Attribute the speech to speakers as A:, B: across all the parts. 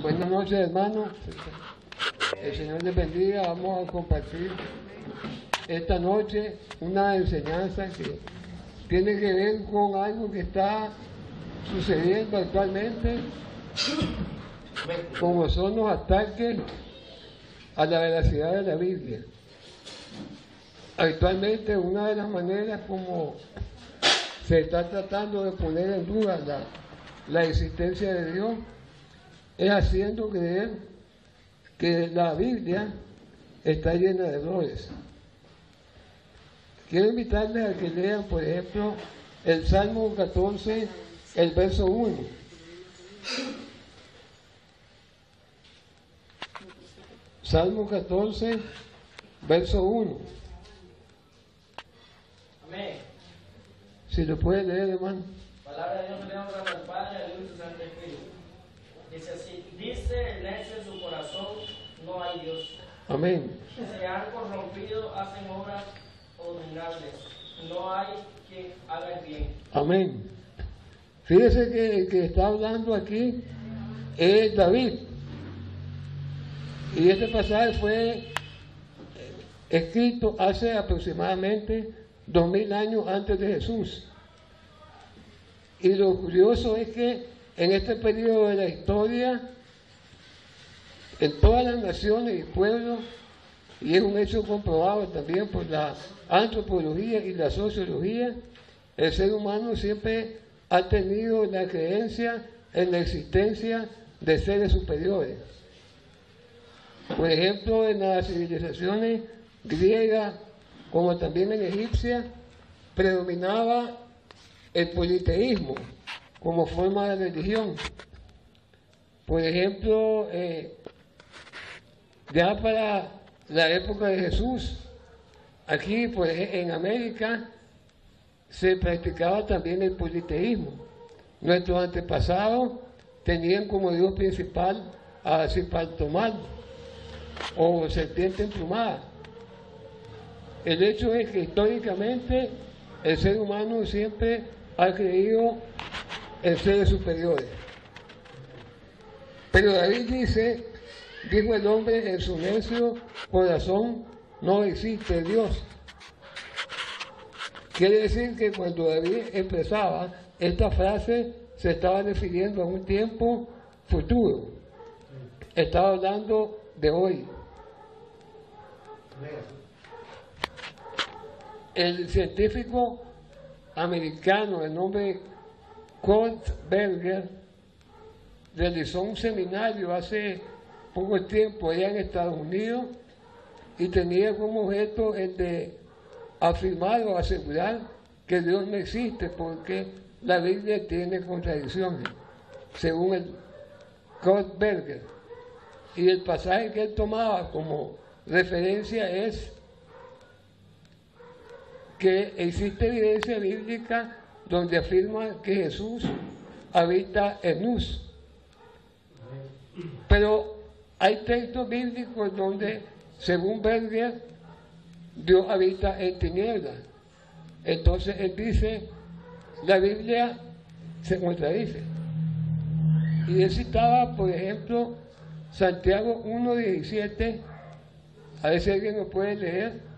A: Buenas noches, hermanos. El Señor les bendiga. Vamos a compartir esta noche una enseñanza que tiene que ver con algo que está sucediendo actualmente, como son los ataques a la veracidad de la Biblia. Actualmente, una de las maneras como se está tratando de poner en duda la existencia de Dios es haciendo creer que la Biblia está llena de errores. Quiero invitarles a que lean, por ejemplo, el Salmo 14, el verso 1. Salmo 14, verso 1.
B: Amén.
A: Si lo puede leer, hermano.
B: Palabra de Dios, le damos al Padre, al Hijo y al Santo Espíritu. Dice así: dice el necio en su corazón, no hay Dios.
A: Amén.
B: Se han corrompido, hacen obras abominables. No hay quien haga el bien.
A: Amén. Fíjese que el que está hablando aquí es David. Y este pasaje fue escrito hace aproximadamente 2000 años antes de Jesús. Y lo curioso es que en este periodo de la historia, en todas las naciones y pueblos, y es un hecho comprobado también por la antropología y la sociología, el ser humano siempre ha tenido la creencia en la existencia de seres superiores. Por ejemplo, en las civilizaciones griegas, como también en egipcia, predominaba el politeísmo como forma de religión. Por ejemplo, ya para la época de Jesús, aquí en América, se practicaba también el politeísmo. Nuestros antepasados tenían como Dios principal a Cipaltomal, o serpiente emplumada. El hecho es que históricamente el ser humano siempre ha creído en seres superiores. Pero David dijo el hombre en su necio corazón, no existe Dios. Quiere decir que cuando David expresaba esta frase, se estaba refiriendo a un tiempo futuro. Estaba hablando de hoy. El científico americano de nombre Kurt Berger realizó un seminario hace poco tiempo allá en Estados Unidos y tenía como objeto el de afirmar o asegurar que Dios no existe porque la Biblia tiene contradicciones, según el Kurt Berger. Y el pasaje que él tomaba como referencia es que existe evidencia bíblica donde afirma que Jesús habita en luz. Pero hay textos bíblicos donde, según Berger, Dios habita en tinieblas. Entonces él dice, la Biblia se contradice. Y él citaba, por ejemplo, Santiago 1:17, a ver si alguien lo puede leer.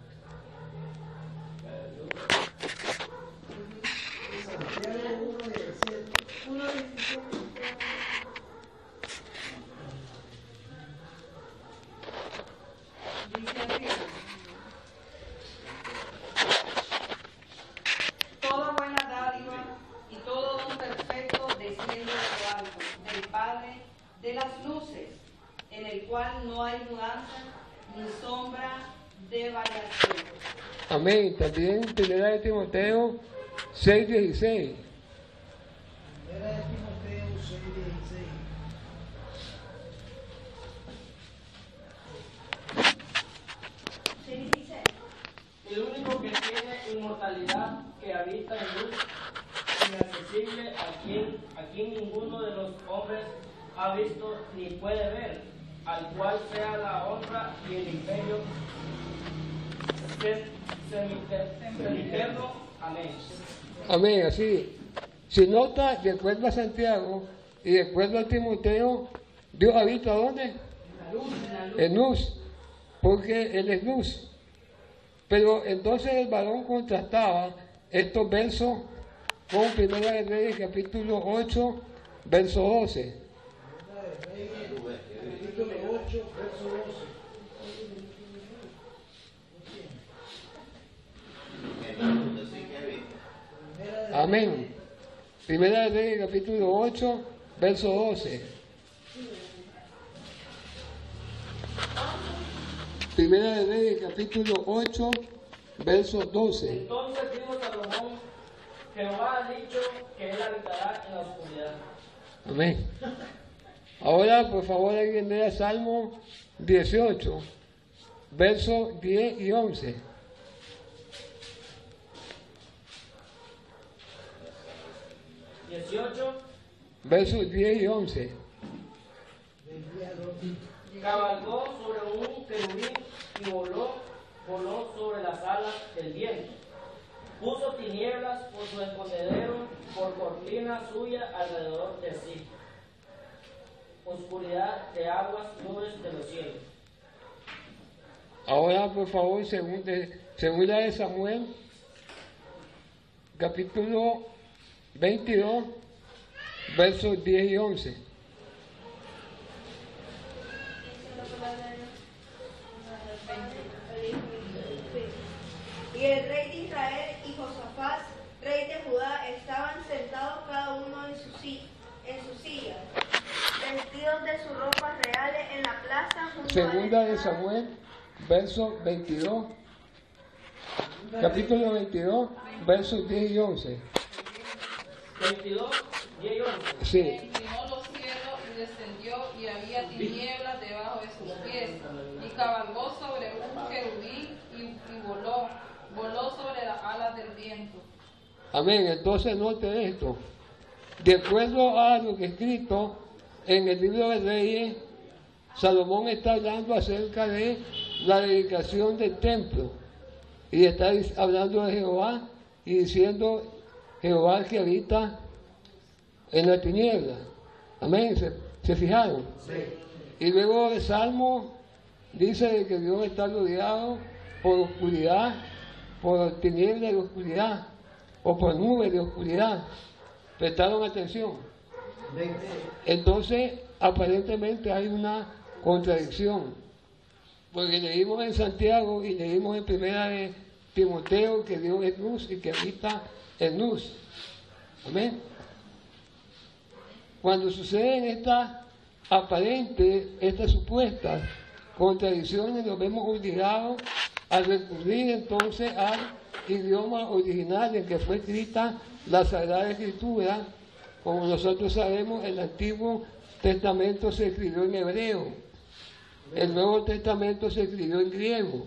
C: Toda buena dádiva y todo don perfecto desciende de lo alto, del Padre de las luces, en el cual no hay mudanza ni sombra de variación.
A: Amén. También Primera de Timoteo 6:16.
D: Primera de Timoteo 6:16.
B: El único que tiene inmortalidad, que habita en luz, inaccesible, a quien ninguno de los hombres ha visto ni puede ver, al cual sea la honra y el imperio semiterno. Amén.
A: Amén, así. Si nota, de acuerdo a Santiago y de acuerdo a Timoteo, ¿Dios habita dónde? En luz, porque Él es luz. Pero entonces el varón contrastaba estos versos con Primera de Reyes, capítulo 8, verso 12.
D: Capítulo 8, verso 12.
A: Amén. Primera de Reyes, capítulo 8, verso 12. Primera de Reyes, capítulo 8, verso 12.
B: Entonces dijo Salomón: Jehová ha dicho que él habitará en la oscuridad.
A: Amén. Ahora, por favor, alguien lea Salmo 18, versos 10 y 11. Versos 10 y 11.
B: Cabalgó sobre un querubín y voló sobre las alas del viento. Puso tinieblas por su escondedero, por cortina suya alrededor de sí. Oscuridad de aguas, nubes de los cielos.
A: Ahora, por favor, segunda de Samuel, capítulo 22, versos 10 y 11.
E: Y el rey de Israel y Josafat, rey de Judá, estaban sentados cada uno en sus sillas, vestidos de sus ropas reales en la plaza junto
A: Segunda
E: a la
A: de
E: entrada.
A: Samuel, verso 22, capítulo 22, versos 10 y 11.
B: 22, 10 y 11.
A: Sí.
F: Inclinó los cielos y descendió, y había tinieblas debajo de sus pies, y cabalgó sobre un querubín y voló sobre las alas del viento.
A: Amén. Entonces note esto. De acuerdo a lo que es escrito en el libro de Reyes, Salomón está hablando acerca de la dedicación del templo. Y está hablando de Jehová y diciendo Jehová que habita en la tiniebla. Amén. ¿Se fijaron?
D: Sí.
A: Y luego el Salmo dice que Dios está rodeado por oscuridad, por tiniebla de oscuridad, o por nubes de oscuridad. ¿Prestaron atención?
D: 20.
A: Entonces, aparentemente hay una contradicción, porque leímos en Santiago y leímos en Primera de Timoteo que Dios es luz y que habita en luz. Amén. Cuando suceden estas supuestas contradicciones, nos vemos obligados a recurrir entonces al idioma original en que fue escrita la Sagrada Escritura. Como nosotros sabemos, el Antiguo Testamento se escribió en hebreo, el Nuevo Testamento se escribió en griego,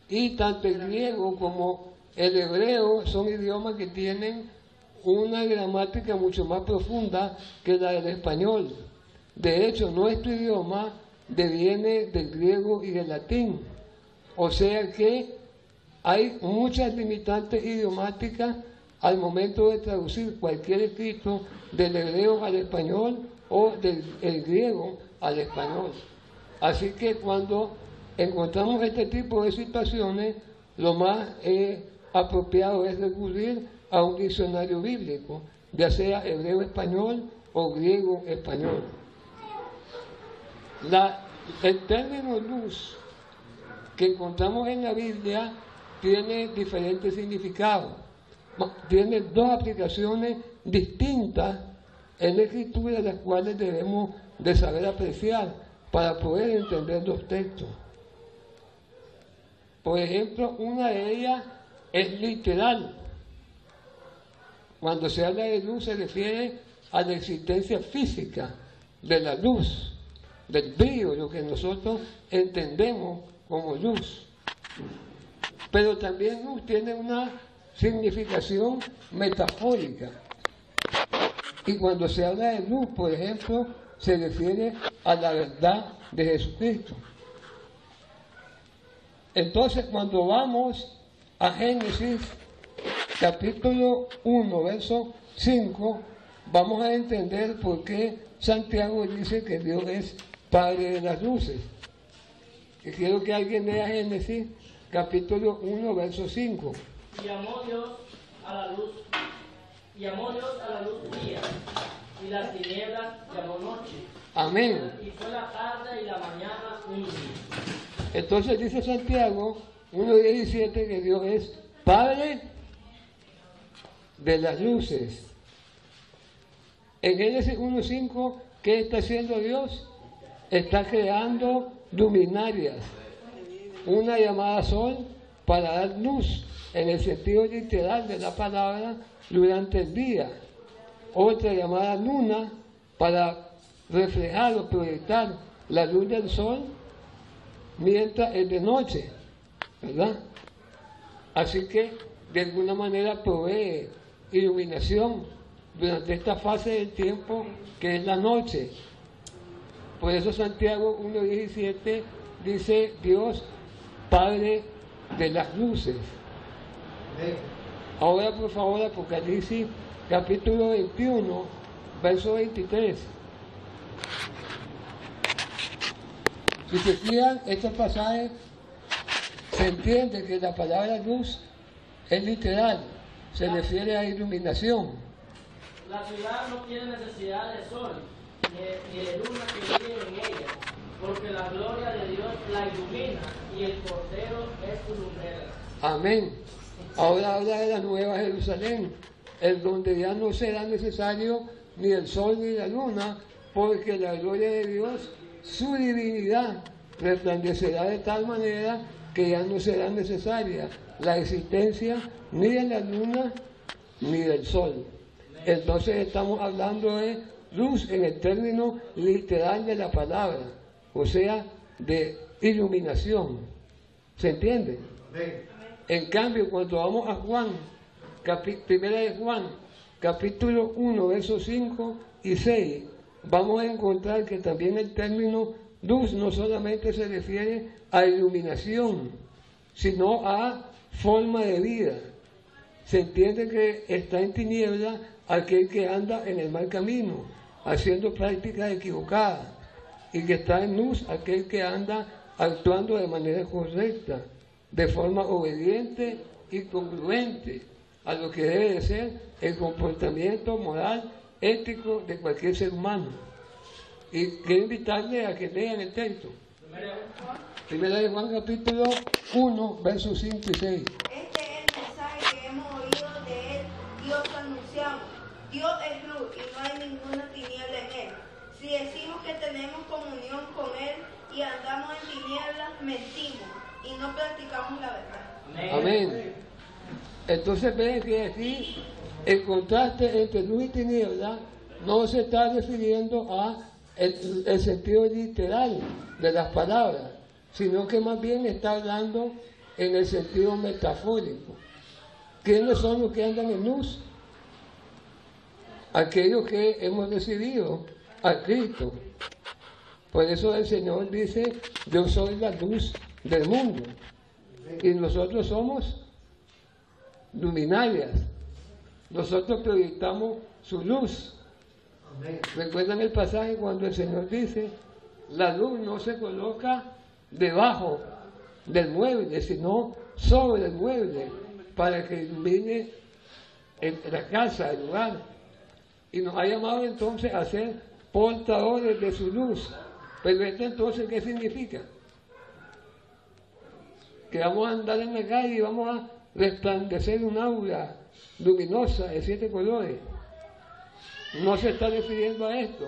A: y tanto el griego como el hebreo son idiomas que tienen una gramática mucho más profunda que la del español. De hecho, nuestro idioma deviene del griego y del latín, o sea que hay muchas limitantes idiomáticas al momento de traducir cualquier escrito del hebreo al español o del griego al español. Así que cuando encontramos este tipo de situaciones, lo más apropiado es recurrir a un diccionario bíblico, ya sea hebreo-español o griego-español. El término luz que encontramos en la Biblia tiene diferentes significados. Tiene dos aplicaciones distintas en la Escritura, las cuales debemos de saber apreciar para poder entender los textos. Por ejemplo, una de ellas es literal. Cuando se habla de luz se refiere a la existencia física de la luz, del brillo, lo que nosotros entendemos como luz. Pero también luz tiene una significación metafórica. Y cuando se habla de luz, por ejemplo, se refiere a la verdad de Jesucristo. Entonces, cuando vamos a Génesis, capítulo 1, verso 5, vamos a entender por qué Santiago dice que Dios es Padre de las luces. Y quiero que alguien lea Génesis, capítulo 1, verso 5.
B: Y llamó Dios a la luz día, y las tinieblas llamó noche.
A: Amén.
B: Y fue la tarde y la mañana un día.
A: Entonces dice Santiago 1:17 que Dios es Padre de las luces. En Génesis 1:5, ¿qué está haciendo Dios? Está creando luminarias, una llamada sol para dar luz en el sentido literal de la palabra durante el día, otra llamada luna para reflejar o proyectar la luz del sol mientras es de noche, ¿verdad? Así que de alguna manera provee iluminación durante esta fase del tiempo que es la noche. Por eso Santiago 1:17 dice Dios Padre de las luces. Ahora por favor Apocalipsis capítulo 21 verso 23. Si se fijan, este pasaje se entiende que la palabra luz es literal, se refiere a iluminación.
B: La ciudad no tiene necesidad de sol, ni de luna que brille en ella, porque la gloria de Dios la ilumina y el Cordero es su lumbrera.
A: Amén. Ahora habla de la nueva Jerusalén, en donde ya no será necesario ni el sol ni la luna, porque la gloria de Dios, su divinidad, resplandecerá de tal manera que ya no será necesaria la existencia ni de la luna ni del sol. Entonces estamos hablando de luz en el término literal de la palabra, o sea, de iluminación. ¿Se entiende? En cambio, cuando vamos a Juan, primera de Juan, capítulo 1, versos 5 y 6, vamos a encontrar que también el término luz no solamente se refiere a iluminación, sino a forma de vida. Se entiende que está en tiniebla aquel que anda en el mal camino, haciendo prácticas equivocadas, y que está en luz aquel que anda actuando de manera correcta, de forma obediente y congruente a lo que debe de ser el comportamiento moral, ético de cualquier ser humano. Y quiero invitarle a que lean el texto. Primera de Juan capítulo 1, versos 5 y 6.
E: Este es el mensaje que hemos oído de él y os anunciamos. Dios es luz y no hay ninguna tiniebla en él. Si decimos que tenemos comunión con él y andamos en tinieblas, mentimos y no practicamos la verdad.
A: Amén. Entonces ven que aquí el contraste entre luz y tiniebla no se está refiriendo a el sentido literal de las palabras, sino que más bien está hablando en el sentido metafórico. ¿Quiénes son los que andan en luz? Aquellos que hemos recibido a Cristo. Por eso el Señor dice, yo soy la luz del mundo. Y nosotros somos luminarias. Nosotros proyectamos su luz. ¿Recuerdan el pasaje cuando el Señor dice, la luz no se coloca debajo del mueble, sino sobre el mueble, para que ilumine la casa, el lugar? Y nos ha llamado entonces a ser portadores de su luz. Pero esto entonces, ¿qué significa? Que vamos a andar en la calle y vamos a resplandecer un aura luminosa de 7 colores. No se está refiriendo a esto,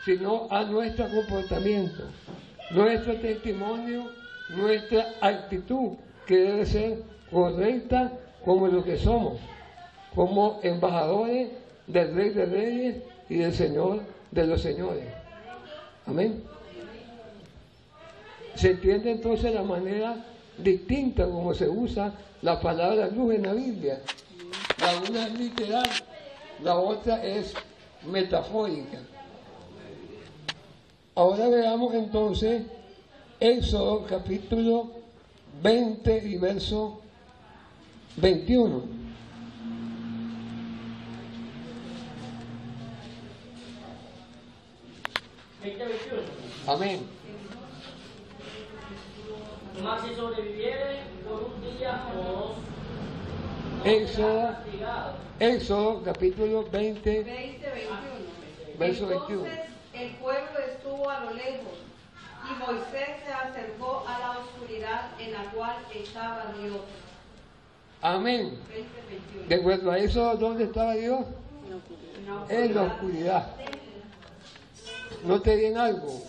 A: sino a nuestro comportamiento, nuestro testimonio, nuestra actitud, que debe ser correcta como lo que somos, como embajadores del Rey de Reyes y del Señor de los Señores. Amén. Se entiende entonces la manera distinta como se usa la palabra luz en la Biblia. La una es literal, la otra es metafórica. Ahora veamos entonces Éxodo capítulo 20 y verso 21.
B: 20:21.
A: Amén.
B: Mas si sobreviviere por un día o dos, no
A: Éxodo.
B: será castigado.
A: Éxodo capítulo 20,
C: 20:21.
A: verso 21.
C: Entonces el pueblo estuvo a lo lejos y Moisés se acercó a la oscuridad en la cual estaba Dios.
A: Amén.
C: 20:21.
A: De acuerdo a eso, ¿dónde estaba Dios? En la oscuridad. Note bien algo.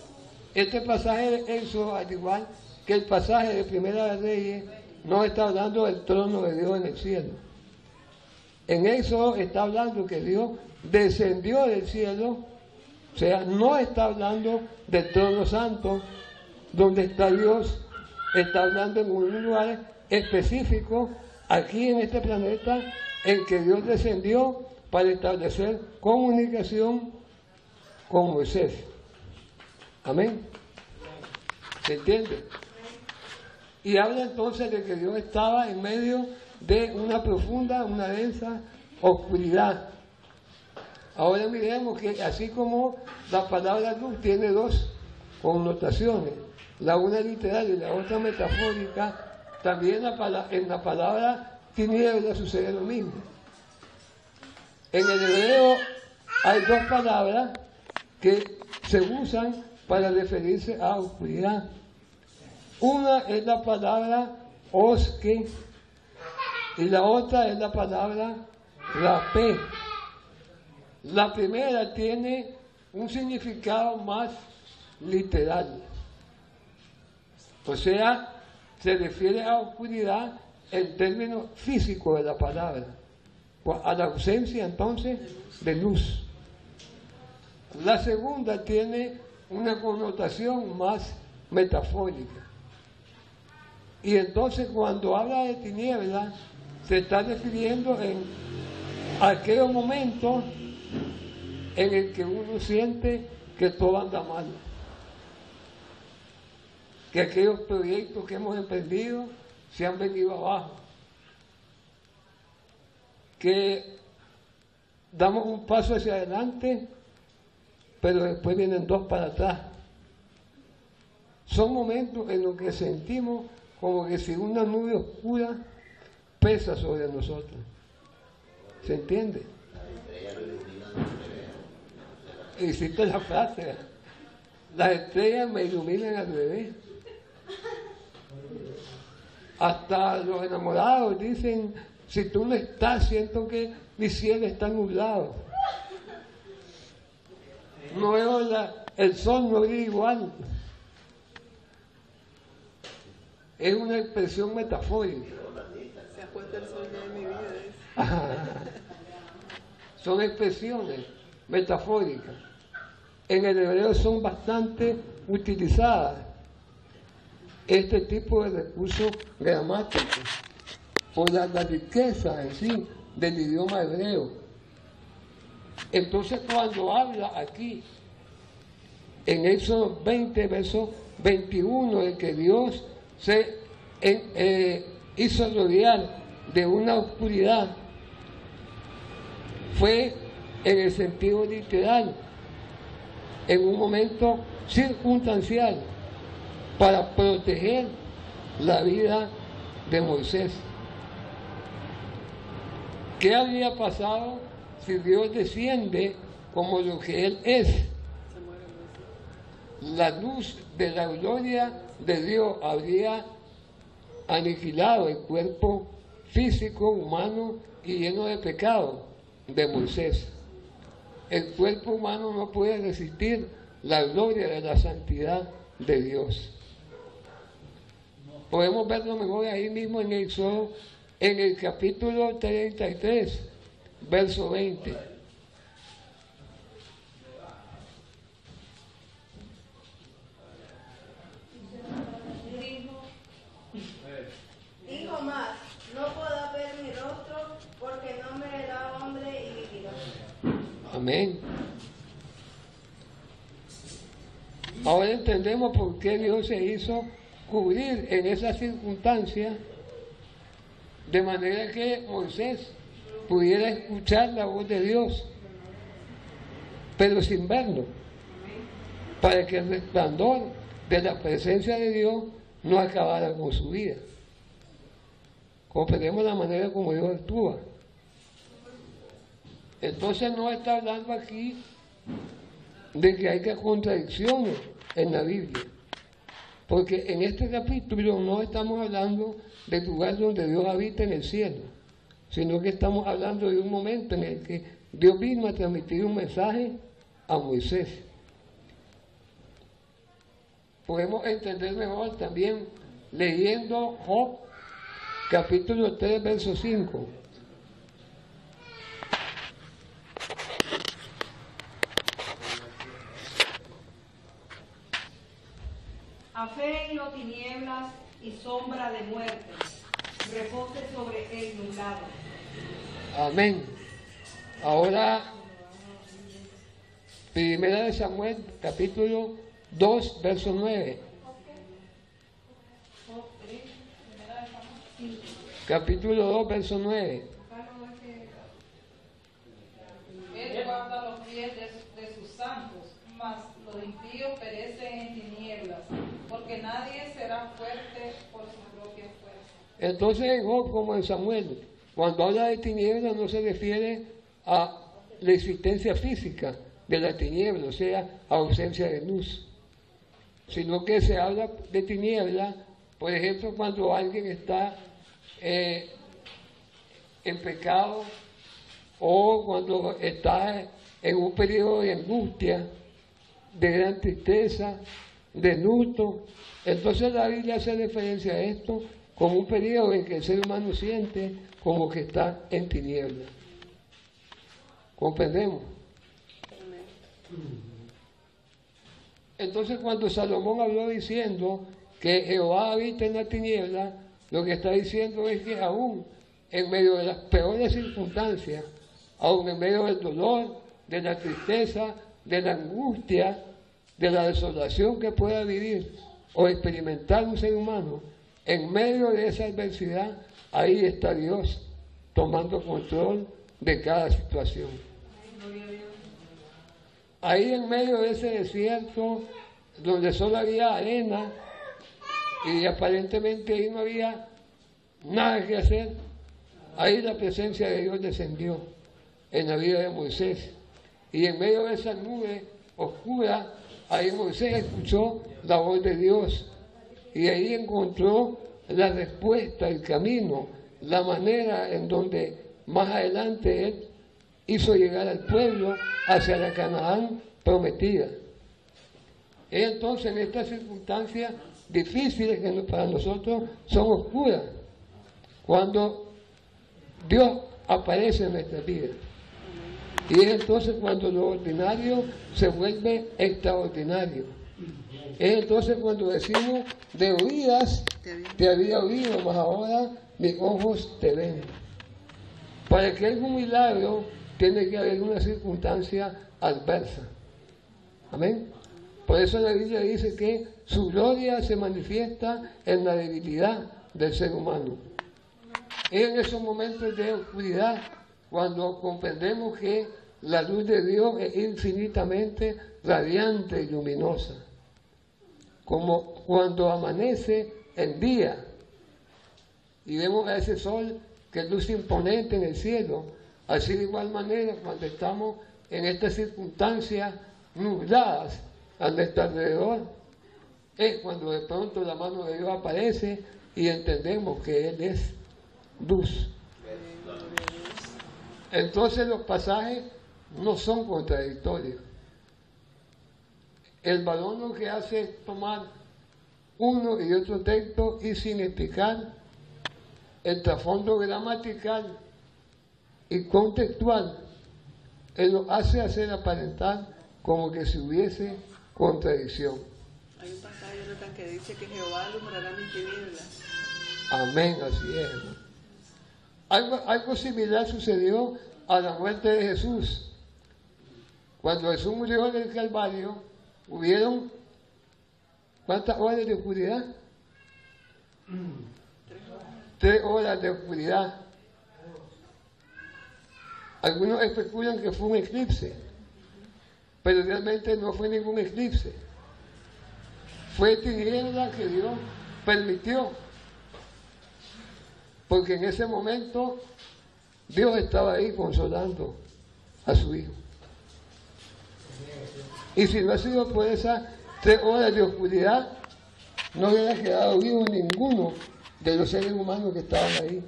A: Este pasaje de Éxodo, al igual que el pasaje de Primera de Reyes, no está hablando del trono de Dios en el cielo. En Éxodo está hablando que Dios descendió del cielo, o sea, no está hablando del trono santo, donde está Dios, está hablando en un lugar específico, aquí en este planeta, en que Dios descendió para establecer comunicación con Moisés. Amén. ¿Se entiende? Y habla entonces de que Dios estaba en medio de una profunda, una densa oscuridad. Ahora miremos que así como la palabra luz tiene dos connotaciones, la una literal y la otra metafórica, también en la palabra tiniebla sucede lo mismo. En el hebreo hay dos palabras que se usan para referirse a oscuridad. Una es la palabra osque y la otra es la palabra rapé. La primera tiene un significado más literal, o sea, se refiere a oscuridad en términos físicos de la palabra, a la ausencia entonces de luz. La segunda tiene una connotación más metafórica. Y entonces cuando habla de tinieblas, se está refiriendo en aquellos momentos en el que uno siente que todo anda mal. Que aquellos proyectos que hemos emprendido se han venido abajo. Que damos un paso hacia adelante, pero después vienen dos para atrás. Son momentos en los que sentimos como que si una nube oscura pesa sobre nosotros. ¿Se entiende? Hiciste la frase, las estrellas me iluminan al revés. Hasta los enamorados dicen, si tú no estás, siento que mi cielo está nublado. No veo el sol no brilla igual. Es una expresión metafórica.
F: Se acuesta el sol de mi vida.
A: Son expresiones metafóricas. En el hebreo son bastante utilizadas este tipo de recursos gramáticos por la riqueza en sí del idioma hebreo. Entonces cuando habla aquí en Éxodo 20, verso 21, de que Dios se hizo rodear de una oscuridad, fue en el sentido literal, en un momento circunstancial, para proteger la vida de Moisés. ¿Qué habría pasado si Dios desciende como lo que Él es? La luz de la gloria de Dios habría aniquilado el cuerpo físico, humano y lleno de pecado de Moisés. El cuerpo humano no puede resistir la gloria de la santidad de Dios. Podemos verlo mejor ahí mismo en Éxodo, en el capítulo 33, verso 20.
E: Dijo más, no podrá ver mi rostro porque no me verá hombre y vivirá.
A: Amén. Ahora entendemos por qué Dios se hizo cubrir en esa circunstancia, de manera que Moisés pudiera escuchar la voz de Dios, pero sin verlo. para que el resplandor de la presencia de Dios no acabara con su vida. Comprendemos la manera como Dios actúa. Entonces no está hablando aquí de que hay contradicciones en la Biblia, porque en este capítulo no estamos hablando del lugar donde Dios habita en el cielo, sino que estamos hablando de un momento en el que Dios vino a transmitir un mensaje a Moisés. Podemos entender mejor también leyendo Job, capítulo 3, verso 5.
C: Aféenlo tinieblas y sombra de muerte, repose sobre él nublado.
A: Amén. Ahora, Primera de Samuel, capítulo 2, verso 9. Capítulo 2, verso 9.
F: Él guarda los pies de sus santos, mas los impíos perecen en tinieblas, porque nadie será fuerte por su propia fuerza.
A: Entonces en Job, como en Samuel, cuando habla de tinieblas no se refiere a la existencia física de la tiniebla, o sea, ausencia de luz, sino que se habla de tiniebla, por ejemplo, cuando alguien está en pecado o cuando está en un periodo de angustia, de gran tristeza, de luto. Entonces la Biblia hace referencia a esto como un periodo en que el ser humano siente como que está en tinieblas. ¿Comprendemos? Entonces cuando Salomón habló diciendo que Jehová habita en la tiniebla, lo que está diciendo es que aún en medio de las peores circunstancias, aún en medio del dolor, de la tristeza, de la angustia, de la desolación que pueda vivir o experimentar un ser humano, en medio de esa adversidad, ahí está Dios tomando control de cada situación. Ahí en medio de ese desierto, donde solo había arena y aparentemente ahí no había nada que hacer, ahí la presencia de Dios descendió en la vida de Moisés. Y en medio de esa nube oscura, ahí Moisés escuchó la voz de Dios y ahí encontró la respuesta, el camino, la manera en donde más adelante él hizo llegar al pueblo hacia la Canaán prometida. Entonces, en estas circunstancias difíciles que para nosotros son oscuras, cuando Dios aparece en nuestra vida. Y es entonces cuando lo ordinario se vuelve extraordinario. Es entonces cuando decimos, de oídas te había oído, mas ahora mis ojos te ven. Para que haya un milagro, tiene que haber una circunstancia adversa. Amén. Por eso la Biblia dice que su gloria se manifiesta en la debilidad del ser humano. Es en esos momentos de oscuridad cuando comprendemos que la luz de Dios es infinitamente radiante y luminosa. Como cuando amanece el día y vemos a ese sol que luce imponente en el cielo, así de igual manera cuando estamos en estas circunstancias nubladas a nuestro alrededor, es cuando de pronto la mano de Dios aparece y entendemos que Él es luz. Entonces los pasajes no son contradictorios. El varón lo que hace es tomar uno y otro texto y sin explicar el trasfondo gramatical y contextual, él lo hace hacer aparentar como que si hubiese contradicción.
G: Hay un pasaje que dice que Jehová alumbrará mis tinieblas.
A: Amén, así es. Algo similar sucedió a la muerte de Jesús. Cuando Jesús murió en el Calvario, hubieron ¿cuántas horas de oscuridad? 3 horas de oscuridad. Algunos especulan que fue un eclipse, pero realmente no fue ningún eclipse. fue tiniebla que Dios permitió, porque en ese momento Dios estaba ahí consolando a su hijo. Y si no ha sido por esas 3 horas de oscuridad, no hubiera quedado vivo ninguno de los seres humanos que estaban ahí.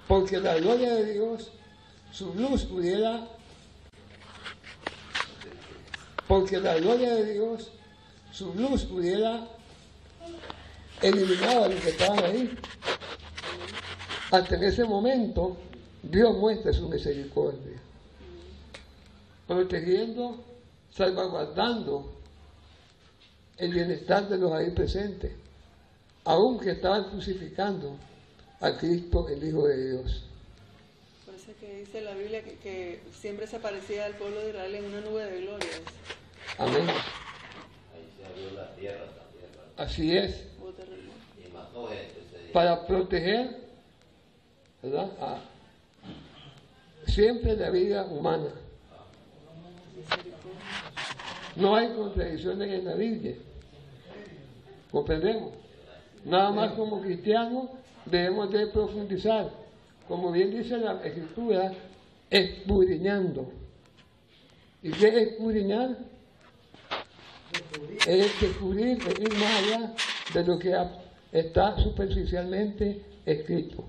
A: Porque la gloria de Dios, su luz pudiera, porque la gloria de Dios, su luz pudiera eliminar a los que estaban ahí. Hasta en ese momento, Dios muestra su misericordia, protegiendo, salvaguardando el bienestar de los ahí presentes, aunque estaban crucificando a Cristo, el Hijo de Dios.
G: Por eso es que dice la Biblia que siempre se aparecía al pueblo de Israel en una nube de gloria.
A: Amén.
H: Ahí se abrió la tierra también, ¿verdad?
A: Así es.
H: Y mató gente ese día.
A: Para proteger, ¿verdad?, siempre la vida humana. No hay contradicciones en la Biblia. ¿Comprendemos? Nada más como cristianos debemos de profundizar, como bien dice la Escritura, escudriñando. ¿Y qué es escudriñar? Es descubrir, es ir más allá de lo que está superficialmente escrito.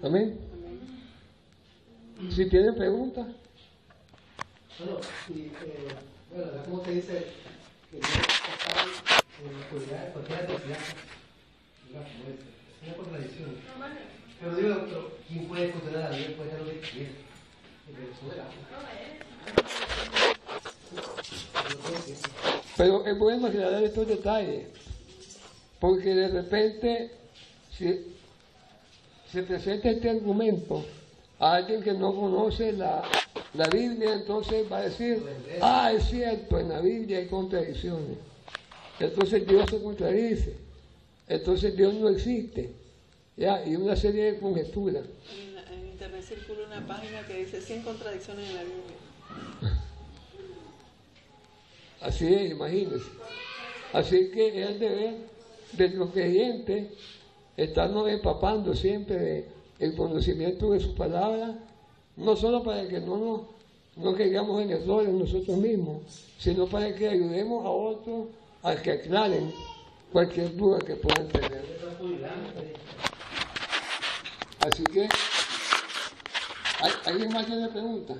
A: Amén. Si tienen preguntas.
D: Bueno, y bueno, ¿cómo se dice? Que Dios está en la oscuridad, cualquier necesidad. Es una contradicción. Pero digo, ¿quién puede controlar a Dios? Puede hacer lo que quiera.
A: Pero es bueno aclarar estos detalles, porque de repente, si se presenta este argumento a alguien que no conoce la Biblia, entonces va a decir, es cierto, en la Biblia hay contradicciones. Entonces Dios se contradice, entonces Dios no existe, ¿ya? Y una serie de conjeturas.
G: En internet circula una página que dice 100 contradicciones en la Biblia.
A: Así es, imagínense. Así que es el deber de los creyentes estarnos empapando siempre del conocimiento de su palabra, no solo para que no caigamos en errores nosotros mismos, sino para que ayudemos a otros a que aclaren cualquier duda que puedan tener. Así que, ¿alguien más tiene preguntas?